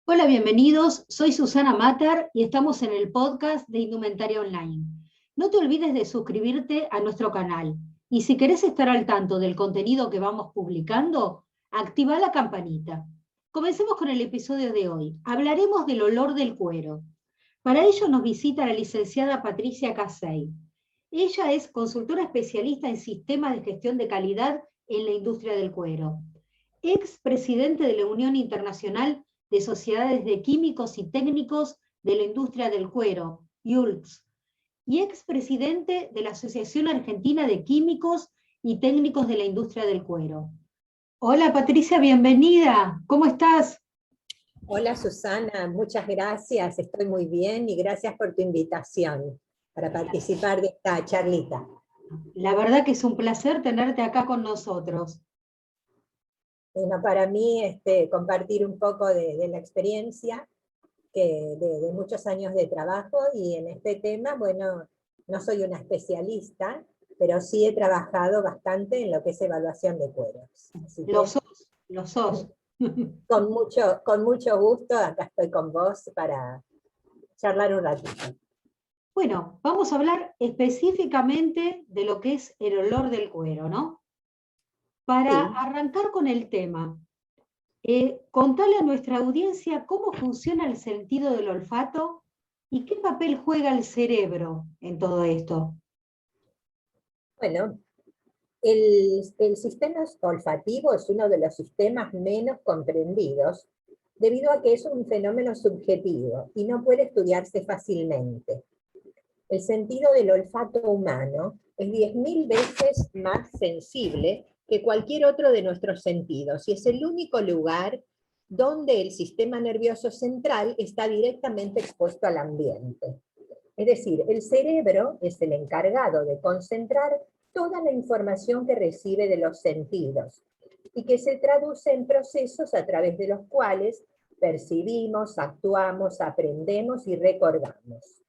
Hola, bienvenidos. Soy Susana Matar y estamos en el podcast de Indumentaria Online. No te olvides de suscribirte a nuestro canal y si querés estar al tanto del contenido que vamos publicando, activa la campanita. Comencemos con el episodio de hoy. Hablaremos del olor del cuero. Para ello nos visita la licenciada Patricia Casey. Ella es consultora especialista en sistemas de gestión de calidad en la industria del cuero. Ex presidente de la Unión Internacional de Sociedades de Químicos y Técnicos de la Industria del Cuero, IULCS, y expresidente de la Asociación Argentina de Químicos y Técnicos de la Industria del Cuero. Hola Patricia, bienvenida. ¿Cómo estás? Hola Susana, muchas gracias, estoy muy bien y gracias por tu invitación para participar de esta charlita. La verdad que es un placer tenerte acá con nosotros. Bueno, para mí compartir un poco de la experiencia de muchos años de trabajo y en este tema, bueno, no soy una especialista, pero sí he trabajado bastante en lo que es evaluación de cueros. Así Lo que, sos, lo sos. con mucho gusto, acá estoy con vos para charlar un ratito. Bueno, vamos a hablar específicamente de lo que es el olor del cuero, ¿no? Para Sí. arrancar con el tema, contale a nuestra audiencia cómo funciona el sentido del olfato y qué papel juega el cerebro en todo esto. Bueno, el sistema olfativo es uno de los sistemas menos comprendidos, debido a que es un fenómeno subjetivo y no puede estudiarse fácilmente. El sentido del olfato humano es 10.000 veces más sensible que cualquier otro de nuestros sentidos y es el único lugar donde el sistema nervioso central está directamente expuesto al ambiente. Es decir, el cerebro es el encargado de concentrar toda la información que recibe de los sentidos y que se traduce en procesos a través de los cuales percibimos, actuamos, aprendemos y recordamos.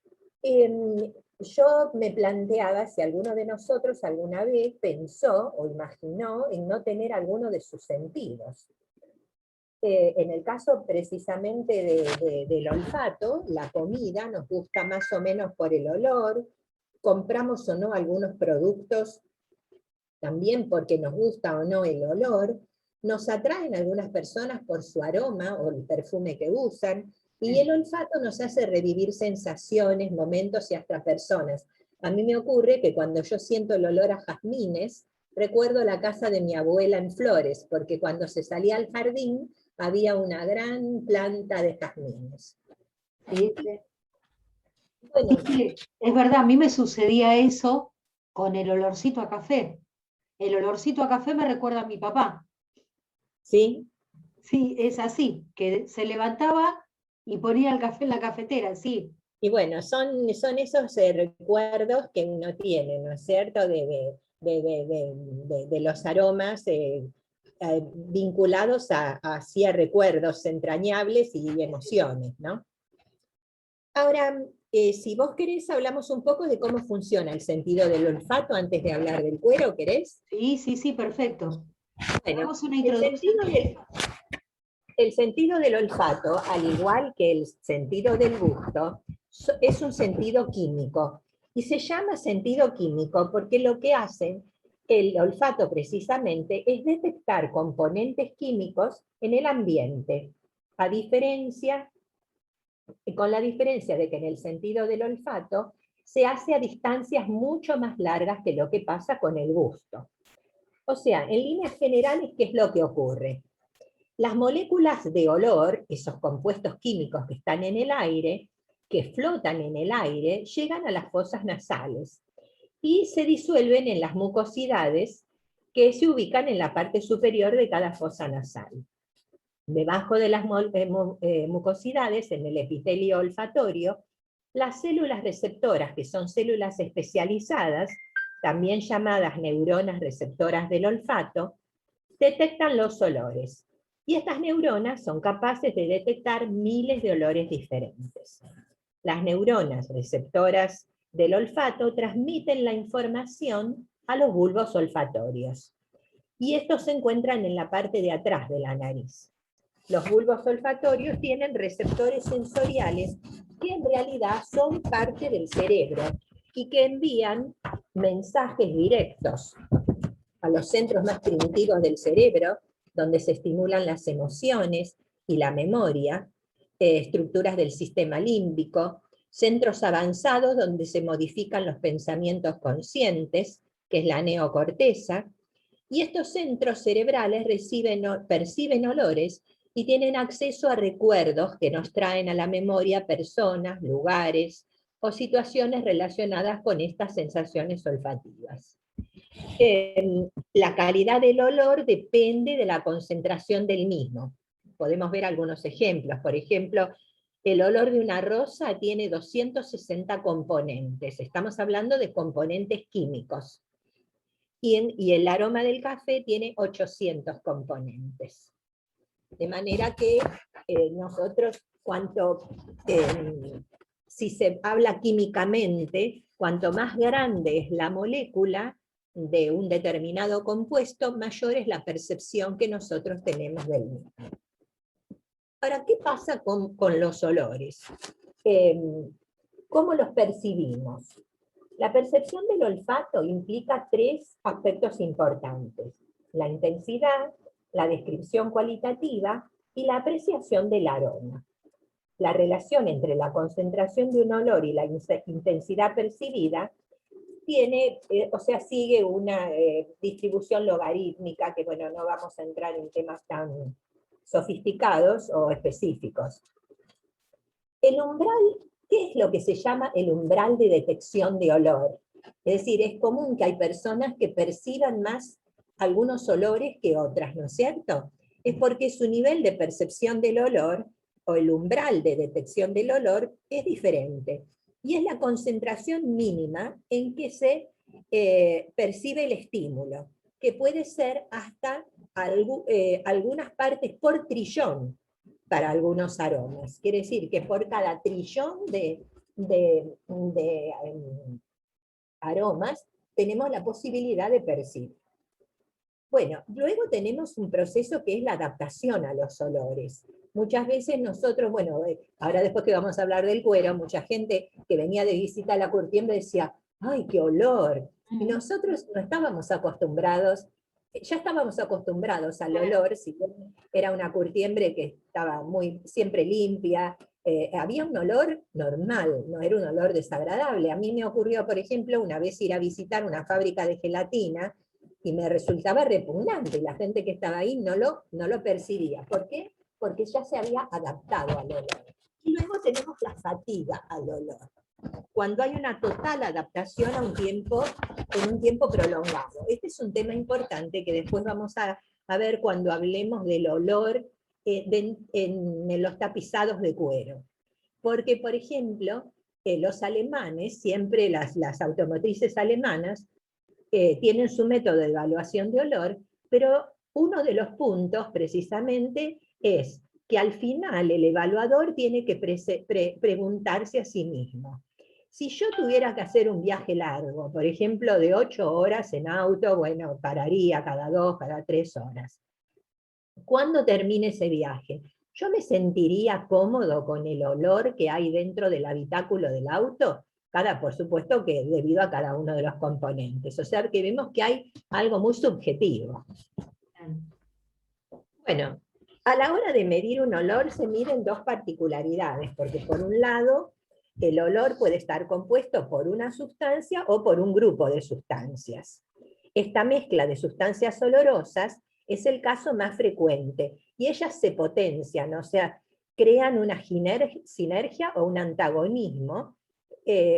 Yo me planteaba si alguno de nosotros alguna vez pensó o imaginó en no tener alguno de sus sentidos. En el caso precisamente del olfato, la comida nos gusta más o menos por el olor, compramos o no algunos productos también porque nos gusta o no el olor, nos atraen algunas personas por su aroma o el perfume que usan, y el olfato nos hace revivir sensaciones, momentos y hasta personas. A mí me ocurre que cuando yo siento el olor a jazmines, recuerdo la casa de mi abuela en Flores, porque cuando se salía al jardín había una gran planta de jazmines. Sí, sí. Bueno, Sí, es verdad, a mí me sucedía eso con el olorcito a café. El olorcito a café me recuerda a mi papá. ¿sí? Sí, es así, que se levantaba y ponía el café en la cafetera, sí. Y bueno, son esos recuerdos que uno tiene, ¿no es cierto?, de los aromas vinculados a recuerdos entrañables y emociones, ¿no? Ahora, si vos querés, hablamos un poco de cómo funciona el sentido del olfato antes de hablar del cuero, ¿querés? Sí, sí, sí, perfecto. Bueno, Hagamos una el introducción. sentido del olfato, al igual que el sentido del gusto, es un sentido químico. Y se llama sentido químico porque lo que hace el olfato precisamente es detectar componentes químicos en el ambiente, con la diferencia de que en el sentido del olfato se hace a distancias mucho más largas que lo que pasa con el gusto. O sea, en líneas generales, ¿qué es lo que ocurre? Las moléculas de olor, esos compuestos químicos que están en el aire, que flotan en el aire, llegan a las fosas nasales y se disuelven en las mucosidades que se ubican en la parte superior de cada fosa nasal. Debajo de las mucosidades, en el epitelio olfatorio, las células receptoras, que son células especializadas, también llamadas neuronas receptoras del olfato, detectan los olores. Y estas neuronas son capaces de detectar miles de olores diferentes. Las neuronas receptoras del olfato transmiten la información a los bulbos olfatorios. Y estos se encuentran en la parte de atrás de la nariz. los bulbos olfatorios tienen receptores sensoriales que en realidad son parte del cerebro y que envían mensajes directos a los centros más primitivos del cerebro, donde se estimulan las emociones y la memoria, estructuras del sistema límbico, centros avanzados donde se modifican los pensamientos conscientes, que es la neocorteza, y estos centros cerebrales perciben olores y tienen acceso a recuerdos que nos traen a la memoria personas, lugares o situaciones relacionadas con estas sensaciones olfativas. La calidad del olor depende de la concentración del mismo. Podemos ver algunos ejemplos. Por ejemplo, el olor de una rosa tiene 260 componentes. Estamos hablando de componentes químicos. Y el aroma del café tiene 800 componentes. De manera que nosotros, si se habla químicamente, cuanto más grande es la molécula de un determinado compuesto, mayor es la percepción que nosotros tenemos del mismo. Ahora, ¿qué pasa con los olores? ¿Cómo los percibimos? La percepción del olfato implica 3 aspectos importantes: la intensidad, la descripción cualitativa y la apreciación del aroma. La relación entre la concentración de un olor y la intensidad percibida sigue una distribución logarítmica, que bueno, no vamos a entrar en temas tan sofisticados o específicos. El umbral, ¿qué es lo que se llama el umbral de detección de olor? Es decir, es común que hay personas que perciban más algunos olores que otras, ¿no es cierto? Es porque su nivel de percepción del olor, o el umbral de detección del olor, es diferente. Y es la concentración mínima en que se percibe el estímulo, que puede ser hasta algunas partes por trillón para algunos aromas. Quiere decir que por cada trillón de aromas tenemos la posibilidad de percibir. Bueno, luego tenemos un proceso que es la adaptación a los olores. Muchas veces nosotros, bueno, ahora después que vamos a hablar del cuero, mucha gente que venía de visita a la curtiembre decía, ¡ay, qué olor! Y nosotros no estábamos acostumbrados, ya estábamos acostumbrados al olor, si era una curtiembre que estaba siempre limpia, había un olor normal, no era un olor desagradable. A mí me ocurrió, por ejemplo, una vez ir a visitar una fábrica de gelatina, y me resultaba repugnante, y la gente que estaba ahí no lo percibía. ¿Por qué? Porque ya se había adaptado al olor. Y luego tenemos la fatiga al olor, cuando hay una total adaptación a en un tiempo prolongado. Este es un tema importante que después vamos a ver cuando hablemos del olor en los tapizados de cuero. Porque, por ejemplo, los alemanes, siempre las automotrices alemanas, tienen su método de evaluación de olor, pero uno de los puntos precisamente es que al final el evaluador tiene que preguntarse a sí mismo: si yo tuviera que hacer un viaje largo, por ejemplo de 8 horas en auto, bueno, pararía cada 2, cada 3 horas. Cuando termine ese viaje, ¿yo me sentiría cómodo con el olor que hay dentro del habitáculo del auto? Por supuesto que debido a cada uno de los componentes. O sea que vemos que hay algo muy subjetivo. Bueno, a la hora de medir un olor se miden 2 particularidades, porque por un lado, el olor puede estar compuesto por una sustancia o por un grupo de sustancias. Esta mezcla de sustancias olorosas es el caso más frecuente, y ellas se potencian, o sea, crean una sinergia o un antagonismo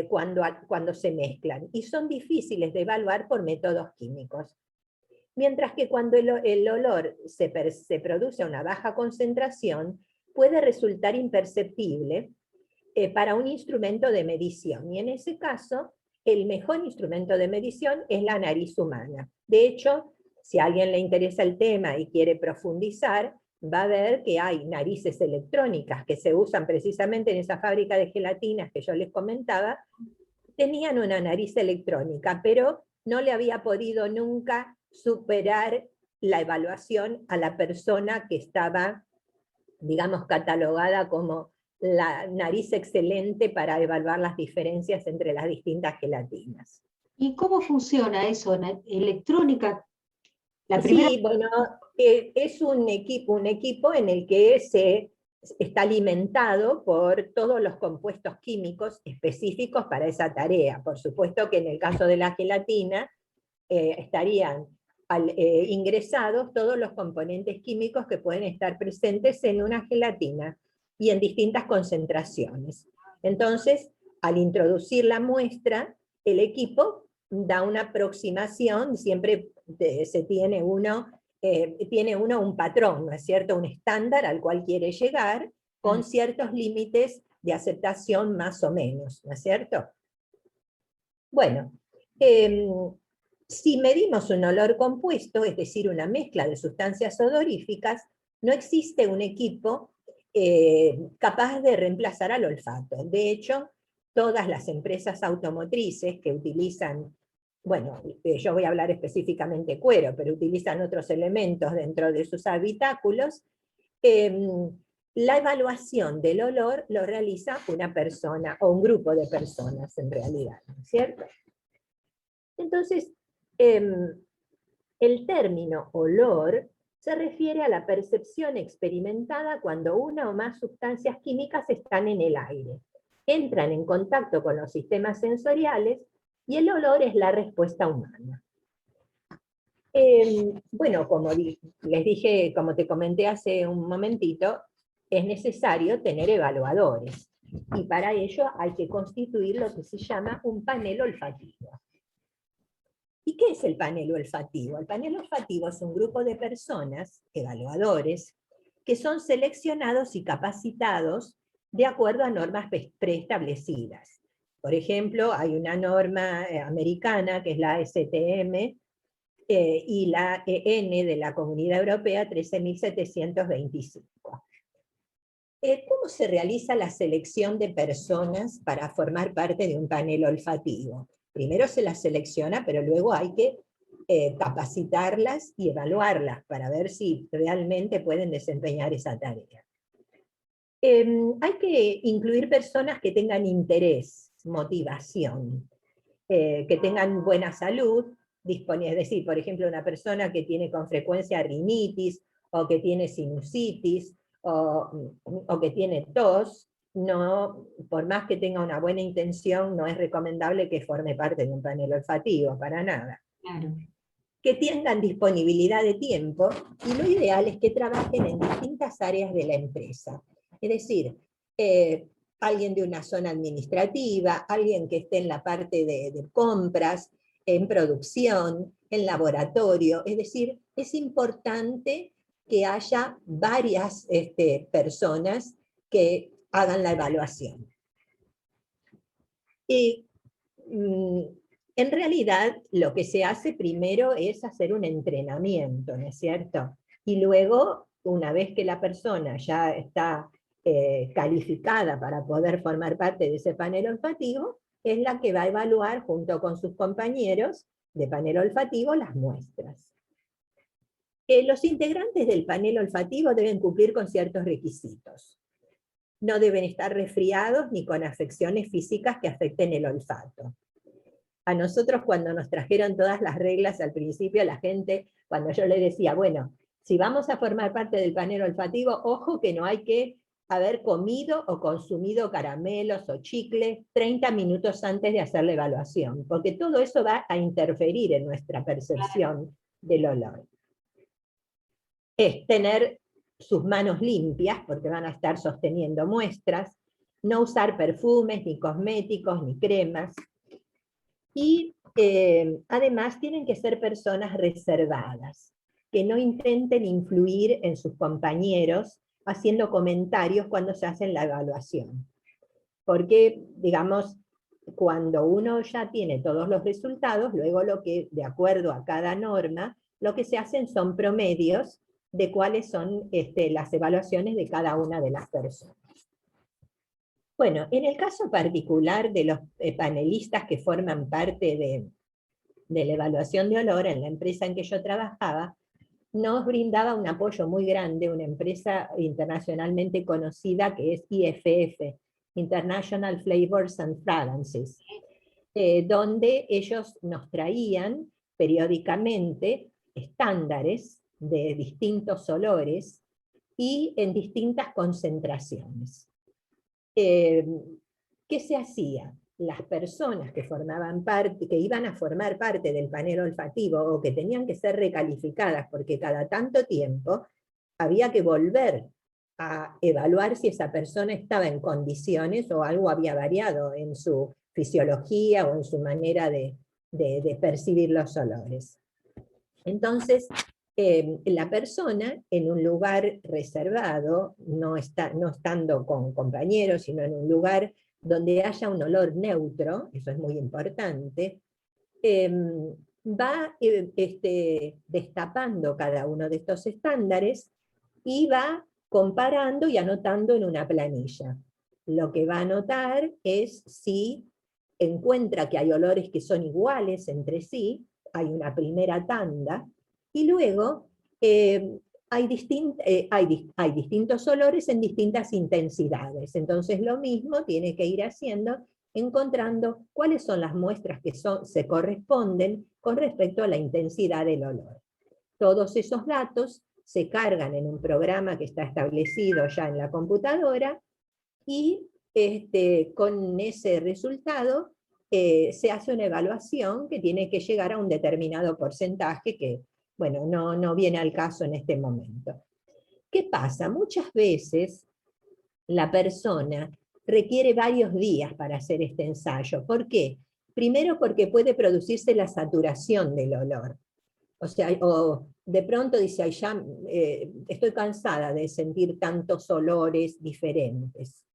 cuando se mezclan, y son difíciles de evaluar por métodos químicos. Mientras que cuando el olor se produce a una baja concentración, puede resultar imperceptible para un instrumento de medición, y en ese caso, el mejor instrumento de medición es la nariz humana. De hecho, si a alguien le interesa el tema y quiere profundizar, va a ver que hay narices electrónicas que se usan precisamente en esa fábrica de gelatinas que yo les comentaba. Tenían una nariz electrónica, pero no le había podido nunca superar la evaluación a la persona que estaba digamos, catalogada como la nariz excelente para evaluar las diferencias entre las distintas gelatinas. ¿Y cómo funciona eso? ¿Electrónica? Sí, bueno, es un equipo en el que se está alimentado por todos los compuestos químicos específicos para esa tarea. Por supuesto que en el caso de la gelatina estarían ingresados todos los componentes químicos que pueden estar presentes en una gelatina y en distintas concentraciones. Entonces, al introducir la muestra, el equipo da una aproximación, siempre se tiene uno un patrón, ¿no es cierto? Un estándar al cual quiere llegar, con ciertos límites de aceptación más o menos, ¿no es cierto? Bueno, si medimos un olor compuesto, es decir, una mezcla de sustancias odoríficas, no existe un equipo capaz de reemplazar al olfato. De hecho, todas las empresas automotrices que utilizan, bueno, yo voy a hablar específicamente cuero, pero utilizan otros elementos dentro de sus habitáculos, la evaluación del olor lo realiza una persona, o un grupo de personas en realidad, ¿cierto? Entonces, el término olor se refiere a la percepción experimentada cuando una o más sustancias químicas están en el aire, entran en contacto con los sistemas sensoriales, y el olor es la respuesta humana. Bueno, como les dije, como te comenté hace un momentito, es necesario tener evaluadores, y para ello hay que constituir lo que se llama un panel olfativo. ¿Y qué es el panel olfativo? El panel olfativo es un grupo de personas, evaluadores, que son seleccionados y capacitados de acuerdo a normas preestablecidas. Por ejemplo, hay una norma americana, que es la STM, y la EN de la Comunidad Europea 13.725. ¿Cómo se realiza la selección de personas para formar parte de un panel olfativo? Primero se las selecciona, pero luego hay que capacitarlas y evaluarlas para ver si realmente pueden desempeñar esa tarea. Hay que incluir personas que tengan interés, motivación, que tengan buena salud, es decir, por ejemplo, una persona que tiene con frecuencia rinitis, o que tiene sinusitis, o que tiene tos, no, por más que tenga una buena intención, no es recomendable que forme parte de un panel olfativo, para nada. Claro. Que tengan disponibilidad de tiempo, y lo ideal es que trabajen en distintas áreas de la empresa. Es decir, alguien de una zona administrativa, alguien que esté en la parte de compras, en producción, en laboratorio. Es decir, es importante que haya varias personas que hagan la evaluación. Y en realidad lo que se hace primero es hacer un entrenamiento, ¿no es cierto? Y luego, una vez que la persona ya está calificada para poder formar parte de ese panel olfativo, es la que va a evaluar junto con sus compañeros de panel olfativo las muestras. Los integrantes del panel olfativo deben cumplir con ciertos requisitos. No deben estar resfriados ni con afecciones físicas que afecten el olfato. A nosotros, cuando nos trajeron todas las reglas al principio, la gente, cuando yo le decía, bueno, si vamos a formar parte del panel olfativo, ojo que no hay que haber comido o consumido caramelos o chicles 30 minutos antes de hacer la evaluación, porque todo eso va a interferir en nuestra percepción del olor. Es tener sus manos limpias, porque van a estar sosteniendo muestras, no usar perfumes, ni cosméticos, ni cremas, y además tienen que ser personas reservadas, que no intenten influir en sus compañeros haciendo comentarios cuando se hace la evaluación. Porque, digamos, cuando uno ya tiene todos los resultados, luego lo que, de acuerdo a cada norma, lo que se hacen son promedios de cuáles son las evaluaciones de cada una de las personas. Bueno, en el caso particular de los panelistas que forman parte de la evaluación de olor en la empresa en que yo trabajaba, nos brindaba un apoyo muy grande, una empresa internacionalmente conocida que es IFF, International Flavors and Fragrances, donde ellos nos traían periódicamente estándares de distintos olores y en distintas concentraciones. ¿Qué se hacía? Las personas que formaban parte, que iban a formar parte del panel olfativo o que tenían que ser recalificadas porque cada tanto tiempo había que volver a evaluar si esa persona estaba en condiciones o algo había variado en su fisiología o en su manera de percibir los olores. Entonces, la persona en un lugar reservado, no estando con compañeros, sino en un lugar donde haya un olor neutro, eso es muy importante, va destapando cada uno de estos estándares y va comparando y anotando en una planilla. Lo que va a anotar es si encuentra que hay olores que son iguales entre sí, hay una primera tanda, y luego hay distintos olores en distintas intensidades. Entonces lo mismo tiene que ir haciendo, encontrando cuáles son las muestras que se corresponden con respecto a la intensidad del olor. Todos esos datos se cargan en un programa que está establecido ya en la computadora, y con ese resultado se hace una evaluación que tiene que llegar a un determinado porcentaje que, bueno, no viene al caso en este momento. ¿Qué pasa? Muchas veces la persona requiere varios días para hacer este ensayo. ¿Por qué? Primero porque puede producirse la saturación del olor. O sea, o de pronto dice, ay, ya estoy cansada de sentir tantos olores diferentes.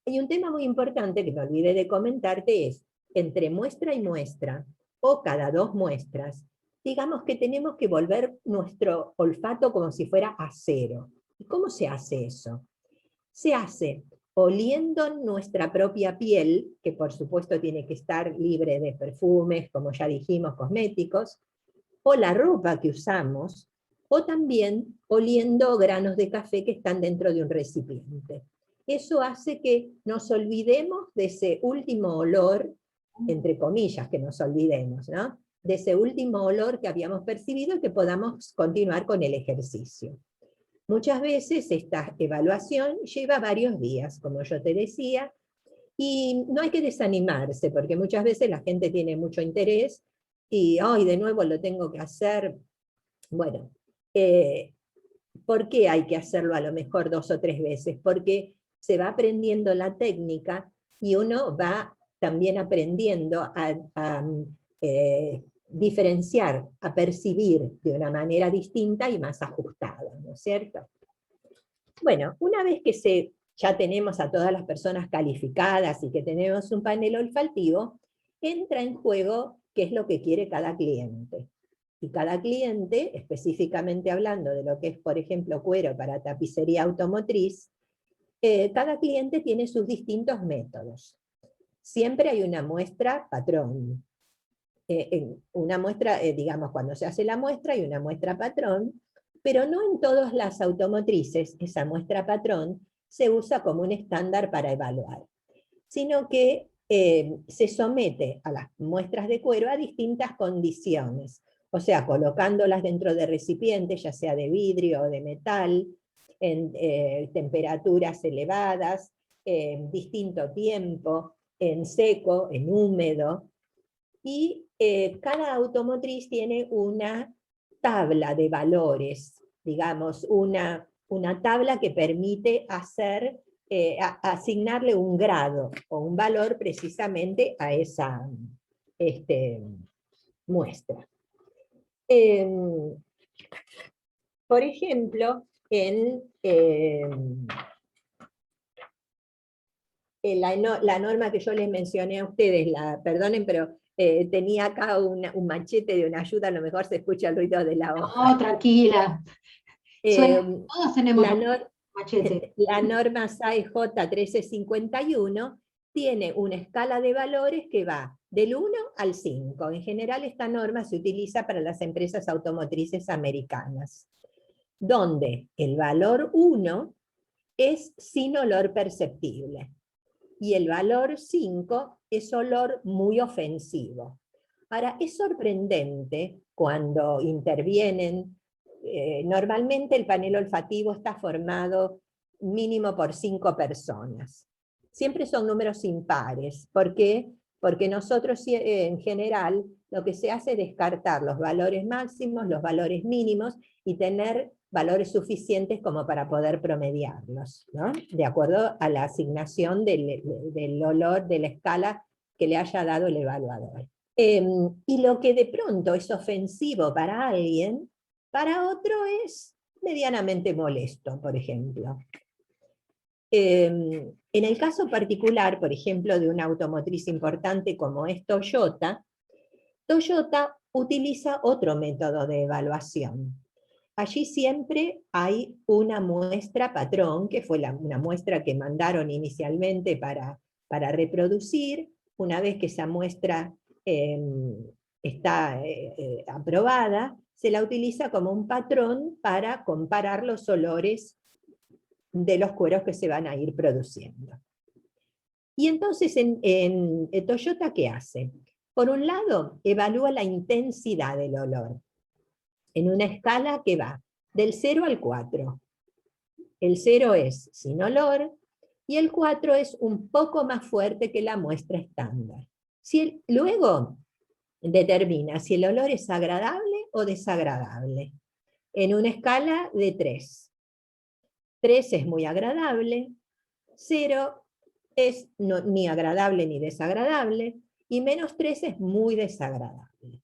Hay un tema muy importante que me olvidé de comentarte, es entre muestra y muestra, o cada 2 muestras, digamos que tenemos que volver nuestro olfato como si fuera a cero. ¿Y cómo se hace eso? Se hace oliendo nuestra propia piel, que por supuesto tiene que estar libre de perfumes, como ya dijimos, cosméticos, o la ropa que usamos, o también oliendo granos de café que están dentro de un recipiente. Eso hace que nos olvidemos de ese último olor, entre comillas que nos olvidemos, ¿no? De ese último olor que habíamos percibido y que podamos continuar con el ejercicio. Muchas veces esta evaluación lleva varios días, como yo te decía, y no hay que desanimarse, porque muchas veces la gente tiene mucho interés y, ay, de nuevo lo tengo que hacer. Bueno, ¿por qué hay que hacerlo a lo mejor 2 o 3 veces? Porque se va aprendiendo la técnica y uno va también aprendiendo a diferenciar, a percibir de una manera distinta y más ajustada, ¿no es cierto? Bueno, una vez que ya tenemos a todas las personas calificadas y que tenemos un panel olfativo, entra en juego qué es lo que quiere cada cliente. Y cada cliente, específicamente hablando de lo que es, por ejemplo, cuero para tapicería automotriz, cada cliente tiene sus distintos métodos. Siempre hay una muestra patrón. Una muestra, digamos, cuando se hace la muestra hay una muestra patrón, pero no en todas las automotrices esa muestra patrón se usa como un estándar para evaluar, sino que se somete a las muestras de cuero a distintas condiciones, o sea, colocándolas dentro de recipientes, ya sea de vidrio o de metal, en temperaturas elevadas, en distinto tiempo, en seco, en húmedo, y cada automotriz tiene una tabla de valores, digamos, una tabla que permite asignarle un grado o un valor precisamente a esa muestra. Por ejemplo, en la norma que yo les mencioné a ustedes, perdonen, pero tenía acá un machete de una ayuda, a lo mejor se escucha el ruido de la hoja. No, tranquila. Todos tenemos machete. La norma SAE J 1351 tiene una escala de valores que va del 1 al 5. En general esta norma se utiliza para las empresas automotrices americanas, donde el valor 1 es sin olor perceptible y el valor 5 es olor muy ofensivo. Ahora, es sorprendente cuando intervienen, normalmente el panel olfativo está formado mínimo por 5 personas. Siempre son números impares. ¿Por qué? Porque nosotros en general lo que se hace es descartar los valores máximos, los valores mínimos y tener valores suficientes como para poder promediarlos, ¿no? De acuerdo a la asignación del olor de la escala que le haya dado el evaluador. Y lo que de pronto es ofensivo para alguien, para otro es medianamente molesto, por ejemplo. En el caso particular, por ejemplo, de una automotriz importante como es Toyota, Toyota utiliza otro método de evaluación. Allí siempre hay una muestra patrón, que fue una muestra que mandaron inicialmente para reproducir. Una vez que esa muestra está aprobada, se la utiliza como un patrón para comparar los olores de los cueros que se van a ir produciendo. Y entonces en Toyota, ¿qué hace? Por un lado, evalúa la intensidad del olor, en una escala que va del 0 al 4. El 0 es sin olor, y el 4 es un poco más fuerte que la muestra estándar. Luego determina si el olor es agradable o desagradable, en una escala de 3. 3 es muy agradable, 0 es ni agradable ni desagradable, y -3 es muy desagradable.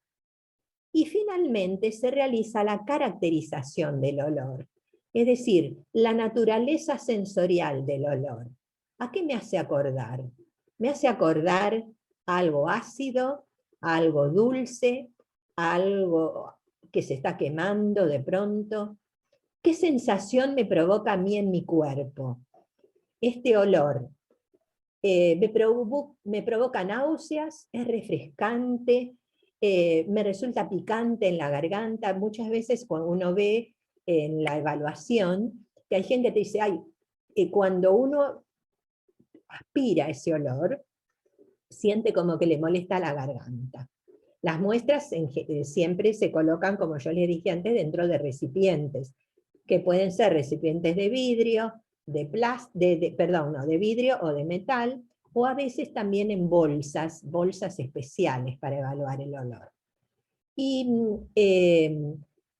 Y finalmente se realiza la caracterización del olor, es decir, la naturaleza sensorial del olor. ¿A qué me hace acordar? Me hace acordar a algo ácido, a algo dulce, a algo que se está quemando de pronto. ¿Qué sensación me provoca a mí en mi cuerpo? Este olor me provoca náuseas, es refrescante, me resulta picante en la garganta. Muchas veces cuando uno ve en la evaluación, que hay gente que te dice, ay, cuando uno aspira ese olor, siente como que le molesta la garganta. Las muestras siempre se colocan, como yo les dije antes, dentro de recipientes, que pueden ser recipientes de vidrio, de vidrio o de metal, o a veces también en bolsas especiales para evaluar el olor. Y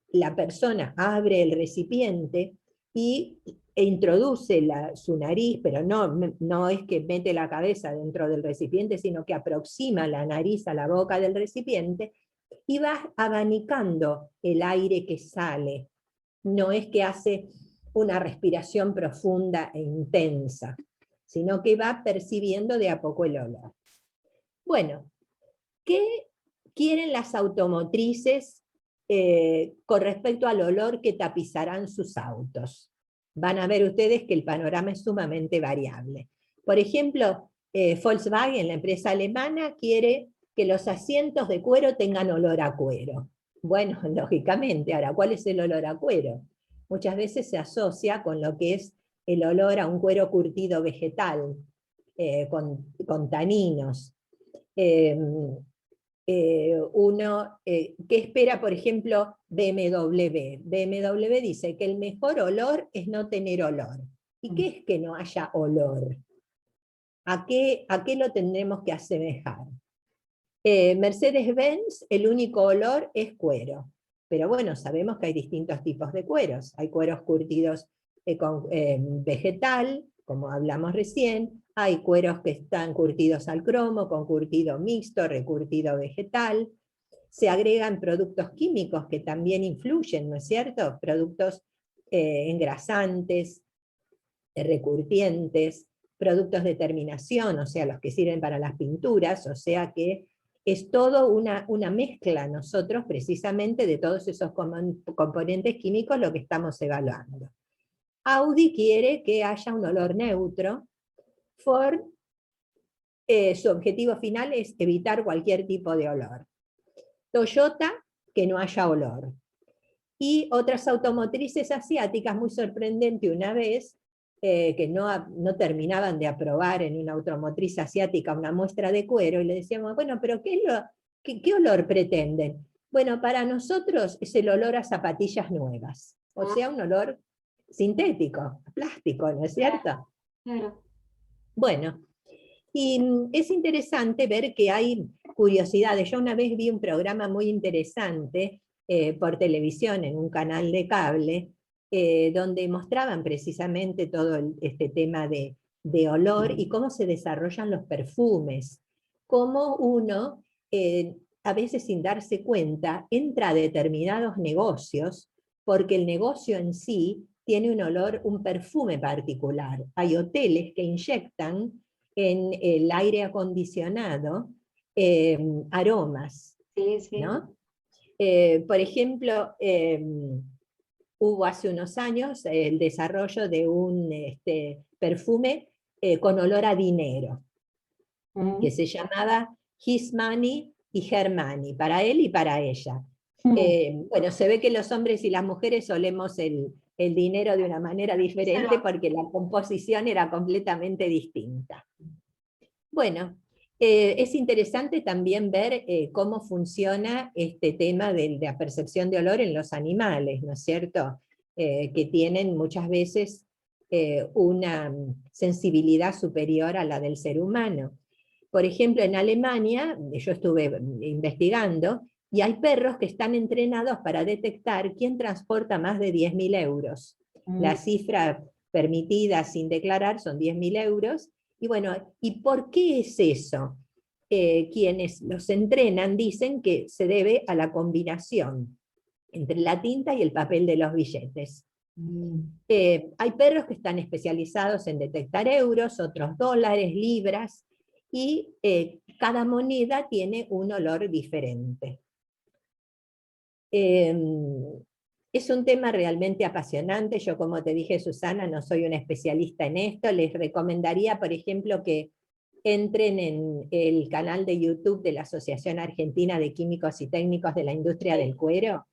la persona abre el recipiente e introduce su nariz, pero no es que mete la cabeza dentro del recipiente, sino que aproxima la nariz a la boca del recipiente y va abanicando el aire que sale. No es que hace una respiración profunda e intensa, sino que va percibiendo de a poco el olor. Bueno, ¿qué quieren las automotrices con respecto al olor que tapizarán sus autos? Van a ver ustedes que el panorama es sumamente variable. Por ejemplo, Volkswagen, la empresa alemana, quiere que los asientos de cuero tengan olor a cuero. Bueno, lógicamente, ahora, ¿cuál es el olor a cuero? Muchas veces se asocia con lo que es el olor a un cuero curtido vegetal, con taninos. ¿Qué espera, por ejemplo, BMW? BMW dice que el mejor olor es no tener olor. ¿Y qué es que no haya olor? ¿A qué lo tendremos que asemejar? Mercedes-Benz, el único olor es cuero. Pero bueno, sabemos que hay distintos tipos de cueros. Hay cueros curtidos con vegetal, como hablamos recién. Hay cueros que están curtidos al cromo, con curtido mixto, recurtido vegetal. Se agregan productos químicos que también influyen, ¿no es cierto? Productos engrasantes, recurtientes, productos de terminación, o sea, los que sirven para las pinturas, o sea que es todo una mezcla nosotros precisamente de todos esos componentes químicos lo que estamos evaluando. Audi quiere que haya un olor neutro, Ford su objetivo final es evitar cualquier tipo de olor. Toyota, que no haya olor. Y otras automotrices asiáticas, muy sorprendente una vez, que no terminaban de aprobar en una automotriz asiática una muestra de cuero, y le decíamos, bueno, pero ¿qué olor pretenden? Bueno, para nosotros es el olor a zapatillas nuevas, o sea, un olor sintético, plástico, ¿no es cierto? Claro. Bueno, y es interesante ver que hay curiosidades. Yo una vez vi un programa muy interesante por televisión en un canal de cable, donde mostraban precisamente todo este tema de olor y cómo se desarrollan los perfumes, cómo uno, a veces sin darse cuenta, entra a determinados negocios, porque el negocio en sí tiene un olor, un perfume particular. Hay hoteles que inyectan en el aire acondicionado aromas, Sí, sí. ¿no? Por ejemplo, hubo hace unos años el desarrollo de un perfume con olor a dinero, que se llamaba His Money y Her Money, para él y para ella. Bueno, se ve que los hombres y las mujeres olemos el dinero de una manera diferente porque la composición era completamente distinta. Bueno, es interesante también ver cómo funciona este tema de la percepción de olor en los animales, ¿no es cierto? Que tienen muchas veces una sensibilidad superior a la del ser humano. Por ejemplo, en Alemania, yo estuve investigando, y hay perros que están entrenados para detectar quién transporta más de 10.000 euros. La cifra permitida sin declarar son 10.000 euros. Y bueno, ¿y por qué es eso? Quienes los entrenan dicen que se debe a la combinación entre la tinta y el papel de los billetes. Hay perros que están especializados en detectar euros, otros dólares, libras, y cada moneda tiene un olor diferente. Es un tema realmente apasionante. Yo, como te dije, Susana, no soy una especialista en esto. Les recomendaría, por ejemplo, que entren en el canal de YouTube de la Asociación Argentina de Químicos y Técnicos de la Industria del Cuero,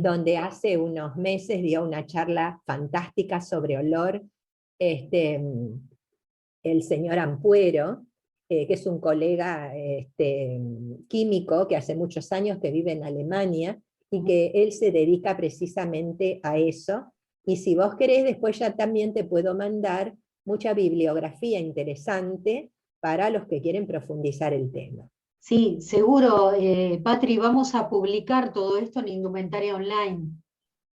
donde hace unos meses dio una charla fantástica sobre olor el señor Ampuero, que es un colega químico que hace muchos años que vive en Alemania, y que él se dedica precisamente a eso. Y si vos querés, después ya también te puedo mandar mucha bibliografía interesante para los que quieren profundizar el tema. Sí, seguro, Patri, vamos a publicar todo esto en Indumentaria Online,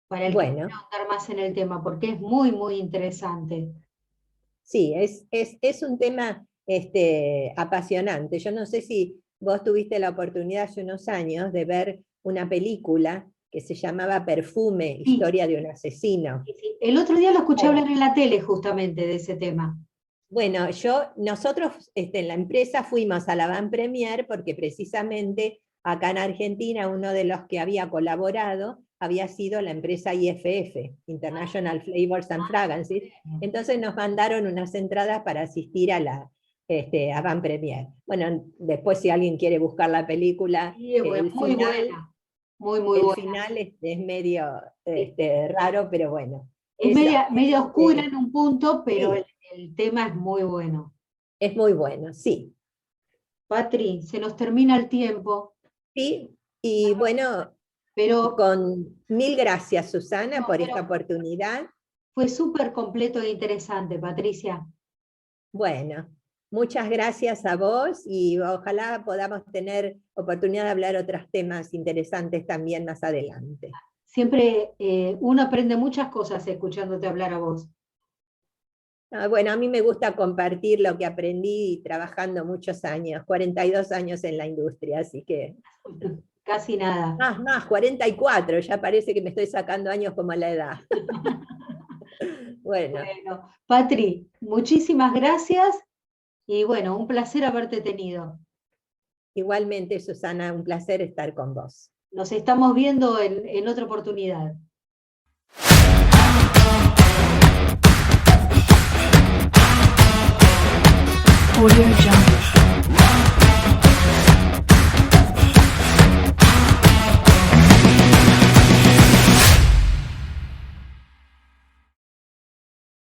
para el que quiera ahondar más en el tema, porque es muy, muy interesante. Sí, es un tema apasionante. Yo no sé si vos tuviste la oportunidad hace unos años de ver una película que se llamaba Perfume, Historia de un asesino. Sí. El otro día lo escuché hablar en la tele justamente de ese tema. Bueno, nosotros en la empresa fuimos a la Van Premier porque precisamente acá en Argentina uno de los que había colaborado había sido la empresa IFF, International Flavors and Fragrances. Entonces nos mandaron unas entradas para asistir a la Van Premier. Bueno, después si alguien quiere buscar la película, el final es medio raro, pero bueno. Es media oscura en un punto, pero sí, el tema es muy bueno. Es muy bueno, sí. Patri, se nos termina el tiempo. Sí, y bueno, pero con mil gracias, Susana, por esta oportunidad. Fue súper completo e interesante, Patricia. Bueno, muchas gracias a vos y ojalá podamos tener oportunidad de hablar otros temas interesantes también más adelante. Siempre uno aprende muchas cosas escuchándote hablar a vos. Bueno, a mí me gusta compartir lo que aprendí trabajando muchos años, 42 años en la industria, así que... Casi nada. Más, 44, ya parece que me estoy sacando años como a la edad. Bueno, Patri, muchísimas gracias y bueno, un placer haberte tenido. Igualmente, Susana, un placer estar con vos. Nos estamos viendo en otra oportunidad. Audio Jungle.